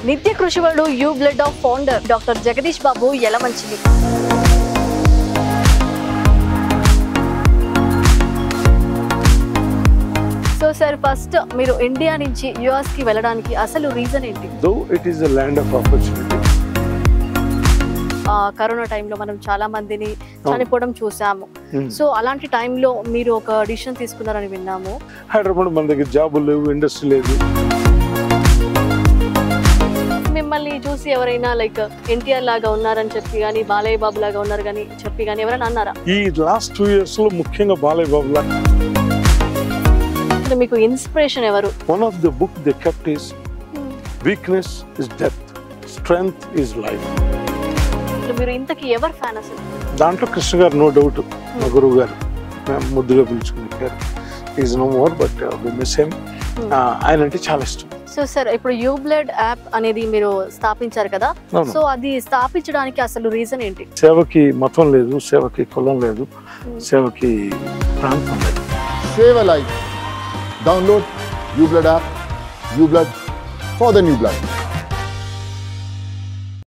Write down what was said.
నిత్య కృషివరుడు U blood app founder doctor Jagadish Babu Yalamanchili. So sir, first మీరు ఇండియా నుంచి యుఎస్ కి వెళ్ళడానికి అసలు రీజన్ ఏంటి? Though it is a land of opportunity. Corona టైంలో మనం చాలా మందిని చనిపోవడం చూసాము. సో అలాంటి టైంలో మీరు ఒక డిసిషన్ తీసుకున్నారని విన్నాము. హైదరాబాద్ మన దగ్గర జాబులు లేవు, ఇండస్ట్రీ లేదు. మిమ్మల్ని చూసి ఎవరైనా లైక్ ఎన్టీఆర్ లాగా ఉన్నారని చెప్పి కానీ, బాలయ్య బాబు లాగా ఉన్నారు కానీ చెప్పి కానీ ఎవరైనా అన్నారా? ఈ లాస్ట్ 2 years లో ముఖ్యంగా బాలయ్య బాబు లాగా. మీకు ఇన్స్పిరేషన్ ఎవరు? One of the book they kept is weakness is death, strength is life. మీరు ఇంతకి ఎవరు ఫ్యాన్ అసలు? దాంట్లో కృష్ణ గారు నో డౌట్, మా గురువు గారు ముద్దుగా పిలుచుకునే పేరు. Is no more but we miss him. ఆయన అంటే చాలా ఇష్టం. సో సార్, ఇప్పుడు యూ బ్లడ్ యాప్ అనేది మీరు స్థాపించారు కదా, సో అది స్థాపించడానికి అసలు రీజన్ ఏంటి? సేవకి మతం లేదు, సేవకి కులం లేదు, సేవకి ప్రాంతం లేదు. Save a life. Download YouBlood app. YouBlood for the new blood.